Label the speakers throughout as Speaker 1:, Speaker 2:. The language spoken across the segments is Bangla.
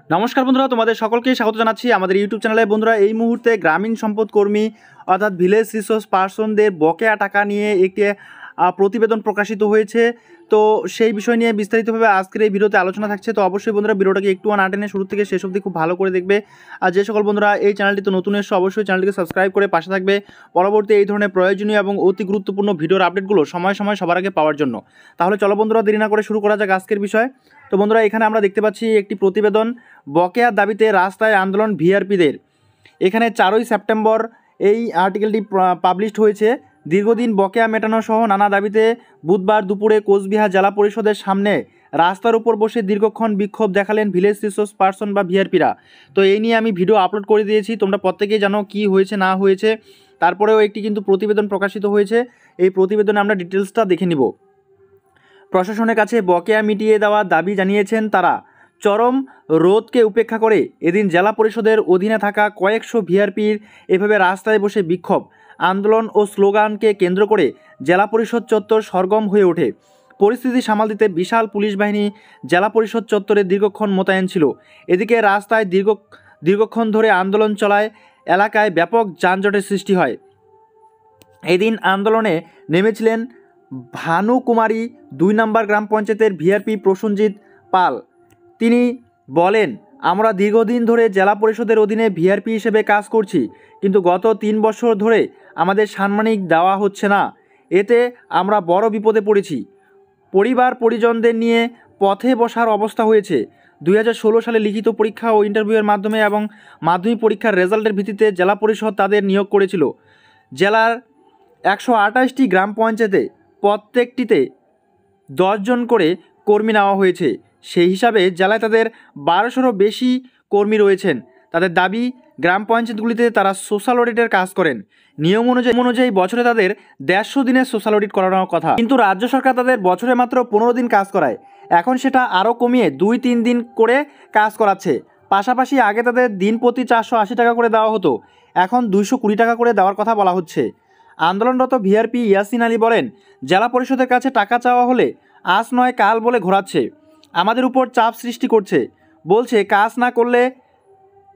Speaker 1: নমস্কার বন্ধুরা, তোমাদের সকলকে স্বাগত জানাচ্ছি আমাদের ইউটিউব চ্যানেলে। বন্ধুরা, এই মুহূর্তে গ্রামীণ সম্পদ কর্মী অর্থাৎ ভিলেজ রিসোর্স পার্সনদের বকেয়া টাকা নিয়ে একটি প্রতিবেদন প্রকাশিত হয়েছে। তো সেই বিষয় নিয়ে বিস্তারিতভাবে আজকের এই ভিডিওতে আলোচনা থাকছে। তো অবশ্যই বন্ধুরা ভিডিওটাকে একটু না টেনে শুরু থেকে শেষ অবধি খুব ভালো করে দেখবে। আর যে সকল বন্ধুরা এই চ্যানেলটিতে নতুন এসে অবশ্যই চ্যানেলটিকে সাবস্ক্রাইব করে পাশে থাকবে পরবর্তী এই ধরনের প্রয়োজনীয় এবং অতি গুরুত্বপূর্ণ ভিডিওর আপডেটগুলো সময় সময় সবার আগে পাওয়ার জন্য। তাহলে চলো বন্ধুরা, দেরি না করে শুরু করা যাক আজকের বিষয়। তো বন্ধুরা, এখানে আমরা দেখতে পাচ্ছি একটি প্রতিবেদন, বকেয়ার দাবিতে রাস্তায় আন্দোলন ভিআরপিদের। এখানে 4ই সেপ্টেম্বর এই আর্টিকেলটি পাবলিশড হয়েছে। দীর্ঘদিন বকেয়া মেটানো সহ নানা দাবিতে বুধবার দুপুরে কোচবিহার জেলা পরিষদের সামনে রাস্তার উপর বসে দীর্ঘক্ষণ বিক্ষোভ দেখালেন ভিলেজ রিসোর্স পার্সন বা ভিআরপিরা। তো এই নিয়ে আমি ভিডিও আপলোড করে দিয়েছি, তোমরা প্রত্যেকেই জানো কি হয়েছে না হয়েছে। তারপরেও একটি কিন্তু প্রতিবেদন প্রকাশিত হয়েছে, এই প্রতিবেদনে আমরা ডিটেলসটা দেখে নিব। প্রশাসনের কাছে বকেয়া মিটিয়ে দেওয়ার দাবি জানিয়েছেন তারা। চরম রোদকে উপেক্ষা করে এদিন জেলা পরিষদের অধীনে থাকা কয়েকশো ভিআরপির এভাবে রাস্তায় বসে বিক্ষোভ আন্দোলন ও স্লোগানকে কেন্দ্র করে জেলা পরিষদ চত্বর সরগরম হয়ে ওঠে। পরিস্থিতি সামাল দিতে বিশাল পুলিশ বাহিনী জেলা পরিষদ চত্বরে দীর্ঘক্ষণ মোতায়েন ছিল। এদিকে রাস্তায় দীর্ঘক্ষণ ধরে আন্দোলন চলায় এলাকায় ব্যাপক যানজটের সৃষ্টি হয়। এদিন আন্দোলনে নেমেছিলেন ভানুকুমারী 2 নম্বর গ্রাম পঞ্চায়েতের ভিআরপি প্রসেনজিৎ পাল। তিনি বলেন, আমরা দীর্ঘদিন ধরে জেলা পরিষদের অধীনে ভিআরপি হিসেবে কাজ করছি, কিন্তু গত 3 বছর ধরে আমাদের সাম্মানিক দেওয়া হচ্ছে না। এতে আমরা বড় বিপদে পড়েছি। পরিবার পরিজনদের নিয়ে পথে বসার অবস্থা হয়েছে। 2016 সালে লিখিত পরীক্ষা ও ইন্টারভিউয়ের মাধ্যমে এবং মাধ্যমিক পরীক্ষার রেজাল্টের ভিত্তিতে জেলা পরিষদ তাদের নিয়োগ করেছিল। জেলার 128টি গ্রাম পঞ্চায়েতে প্রত্যেকটিতে 10 জন করে কর্মী নেওয়া হয়েছে। সেই হিসাবে জেলায় তাদের 1200-এরও বেশি কর্মী রয়েছেন। তাদের দাবি, গ্রাম পঞ্চায়েতগুলিতে তারা সোশ্যাল অডিটের কাজ করেন। নিয়ম অনুযায়ী বছরে তাদের 150 দিনের সোশ্যাল অডিট করানোর কথা, কিন্তু রাজ্য সরকার তাদের বছরে মাত্র 15 দিন কাজ করায়। এখন সেটা আরও কমিয়ে 2-3 দিন করে কাজ করাচ্ছে। পাশাপাশি আগে তাদের দিন প্রতি 480 টাকা করে দেওয়া হতো, এখন 220 টাকা করে দেওয়ার কথা বলা হচ্ছে। আন্দোলনরত ভিআরপি ইয়াসিন আলী বলেন, জেলা পরিষদের কাছে টাকা চাওয়া হলে আজ নয় কাল বলে ঘোরাচ্ছে, আমাদের উপর চাপ সৃষ্টি করছে। বলছে কাজ না করলে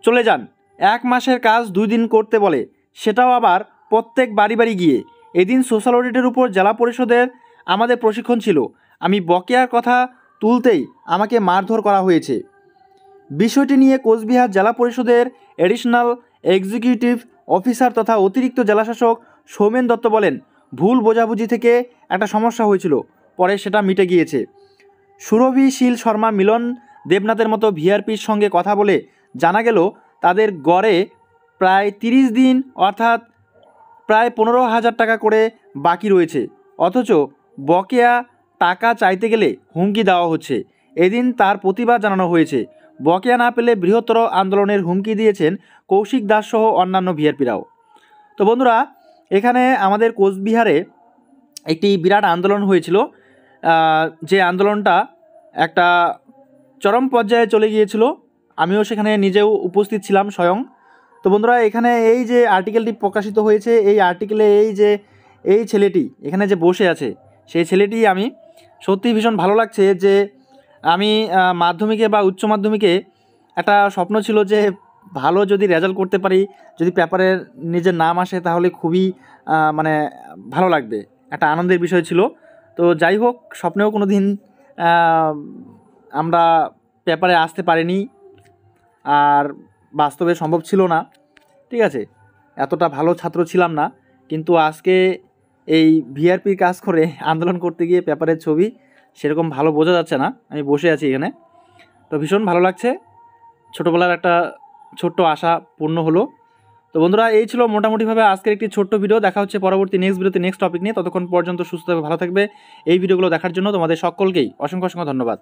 Speaker 1: চলে যান, 1 মাসের কাজ 2 দিন করতে বলে, সেটাও আবার প্রত্যেক বাড়ি বাড়ি গিয়ে। এদিন সোশ্যাল অডিটের উপর জেলা পরিষদের আমাদের প্রশিক্ষণ ছিল, আমি বকেয়ার কথা তুলতেই আমাকে মারধর করা হয়েছে। বিষয়টি নিয়ে কোচবিহার জেলা পরিষদের অ্যাডিশনাল এক্সিকিউটিভ অফিসার তথা অতিরিক্ত জেলাশাসক সৌমেন দত্ত বলেন, ভুল বোঝাবুঝি থেকে একটা সমস্যা হয়েছিল, পরে সেটা মিটে গিয়েছে। সুরভি শীল শর্মা, মিলন দেবনাথের মতো ভিআরপির সঙ্গে কথা বলে জানা গেল তাদের গড়ে প্রায় 30 দিন অর্থাৎ প্রায় 15,000 টাকা করে বাকি রয়েছে, অথচ বকেয়া টাকা চাইতে গেলে হুমকি দেওয়া হচ্ছে। এদিন তার প্রতিবাদ জানানো হয়েছে। বকেয়া না পেলে বৃহত্তর আন্দোলনের হুমকি দিয়েছেন কৌশিক দাস সহ অন্যান্য ভিআরপিরাও। তো বন্ধুরা, এখানে আমাদের কোচবিহারে একটি বিরাট আন্দোলন হয়েছিল, যে আন্দোলনটা একটা চরম পর্যায়ে চলে গিয়েছিল। আমিও সেখানে নিজেও উপস্থিত ছিলাম স্বয়ং। তো বন্ধুরা, এখানে এই যে আর্টিকেলটি প্রকাশিত হয়েছে, এই আর্টিকেলে এই ছেলেটি এখানে যে বসে আছে, সেই ছেলেটি আমি সত্যিই ভীষণ ভালো লাগছে। যে আমি মাধ্যমিকে বা উচ্চ মাধ্যমিকে একটা স্বপ্ন ছিল যে ভালো যদি রেজাল্ট করতে পারি, যদি পেপারে নিজের নাম আসে, তাহলে খুবই মানে ভালো লাগবে, একটা আনন্দের বিষয় ছিল। তো যাই হোক, স্বপ্নেও কোনো দিন আমরা পেপারে আসতে পারিনি, আর বাস্তবে সম্ভব ছিল না। ঠিক আছে, এতটা ভালো ছাত্র ছিলাম না, কিন্তু আজকে এই ভিআরপির কাজ করে আন্দোলন করতে গিয়ে পেপারের ছবি সেরকম ভালো বোঝা যাচ্ছে না। আমি বসে আছি এখানে, তো ভীষণ ভালো লাগছে। ছোটোবেলার একটা ছোট্ট আশা পূর্ণ হলো। তো বন্ধুরা, এই ছিল মোটামুটিভাবে আজকের একটি ছোট্ট ভিডিও। দেখা হচ্ছে পরবর্তী নেক্সট ভিডিওতে নেক্সট টপিক নিয়ে। ততক্ষণ পর্যন্ত সুস্থ থাকবে, ভালো থাকবে। এই ভিডিওগুলো দেখার জন্য তোমাদের সকলকেই অসংখ্য ধন্যবাদ।